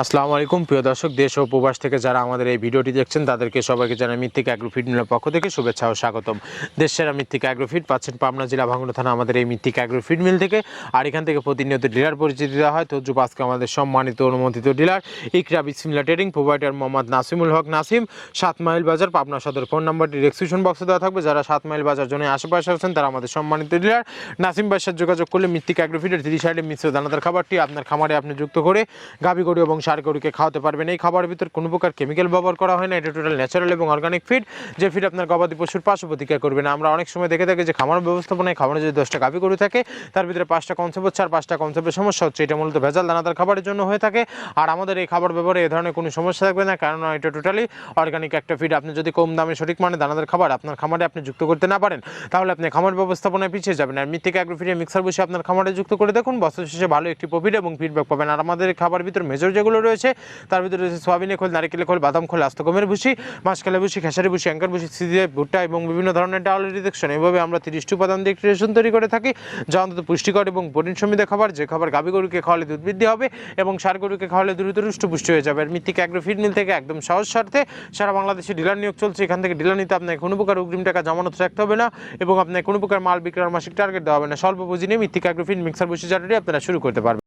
আসসালামু আলাইকুম প্রিয় দর্শক, দেশ ও প্রবাস থেকে যারা আমাদের এই ভিডিওটি দেখছেন তাদেরকে সবাইকে জানাই মৃত্তিকা অ্যাগ্রোফিড মিলের পক্ষ থেকে শুভেচ্ছা ও স্বাগতম। দেশ সেরা মৃত্তিকা অ্যাগ্রোফিড পাচ্ছেন পাবনা জেলা ভাঙ্গুড়া থানা আমাদের এই মৃত্তিকা অ্যাগ্রোফিড মিল থেকে। আর এখান থেকে প্রতিনিয়ত ডিলার পরিচিতি দেওয়া হয়। তো আজকে আমাদের সম্মানিত অনুমোদিত ডিলার ইকরা বিসমিল্লাহ ট্রেডিং প্রোভাইডার মোহাম্মদ নাসিমুল হক নাসিম, 7 মাইল বাজার, পাবনা সদর। ফোন নাম্বারটি ডেসক্রিপশন বক্সে দেওয়া থাকবে। যারা 7 মাইল বাজার জন্য আশেপাশে আছেন তারা আমাদের সম্মানিত ডিলার নাসিম ভাইয়ের সাথে যোগাযোগ করলে মৃত্তিকা অ্যাগ্রোফিডের 30 সাইডে মিশ্র দানাদার খাবারটি আপনার খামারে আপনি যুক্ত করে গাভী গরু এবং ষাঁড় গরুকে খাওয়াতে পারবেন। এই খাবারের ভিতর কোনো প্রকার কেমিক্যাল ব্যবহার করা হয় না। এটা টোটাল ন্যাচারাল এবং অর্গানিক ফিড, যে ফিড আপনার গবাদি পশুর পার্শ্ব প্রতিক্রিয়া করবে না। আমরা অনেক সময় দেখে থাকি যে খামার ব্যবস্থাপনায় খামারে যদি 10টা গাভী গরু থাকে তার ভিতরে 5টা কনসেপ্ট হচ্ছে আর 5টা কনসেপ্টের সমস্যা হচ্ছে। এটা মূলত ভেজাল দানাদার খাবারের জন্য হয়ে থাকে। আর আমাদের এই খাবার ব্যবহারে এই ধরনের কোনো সমস্যা থাকবে না, কারণ এটা টোটালি অর্গানিক একটা ফিড। আপনি যদি কম দামে সঠিক মানে দানাদার খাবার আপনার খামারে আপনি যুক্ত করতে না পারেন তাহলে আপনি খামার ব্যবস্থাপনায় পিছিয়ে যাবেন। আর মৃত্তিকা অ্যাগ্রোফিডের মিক্সার বসে আপনার খামারে যুক্ত করে দেখুন, বছর শেষে ভালো একটি প্রফিট এবং ফিডব্যাক পাবেন। আর আমাদের খাবার ভিতর মেজর যেগুলো রয়েছে তার ভিতরে রয়েছে সোয়াবিনের খোল, নারিকেলের খোল, বাদাম খোল, আস্ত গমের ভুসি, মাসকালের ভুসি, খেসারি ভুসি, অ্যাঙ্কার ভুসি, সিজিয়ে ভুট্টা এবং বিভিন্ন ধরনের ডাল রিডাকশন। এভাবে আমরা 30টি উপাদান দিয়ে একটি রেশন তৈরি করে থাকি, যা অন্তত পুষ্টিকর এবং প্রোটিন সমৃদ্ধ খাবার, যে খাবার গাভী গরুকে খাওয়ালে দুধ বৃদ্ধি হবে এবং ষাঁড় গরুকে খাওয়ালে দ্রুত পুষ্টি হয়ে যাবে। আর মৃত্তিকা অ্যাগ্রোফিড মিল থেকে একদম সহজ স্বার্থে সারা বাংলাদেশে ডিলার নিয়োগ চলছে। এখান থেকে ডিলার নিতে আপনাকে কোনো প্রকার অগ্রিম টাকা জমানত রাখতে হবে না এবং আপনাকে কোনো প্রকার মাল বিক্রয়ের মাসিক টার্গেট দেওয়া হবে না। স্বল্প পুঁজি নিয়ে মৃত্তিকা অ্যাগ্রোফিড মিক্সার ভুসি চাটাটি আপনারা শুরু করতে পারবেন।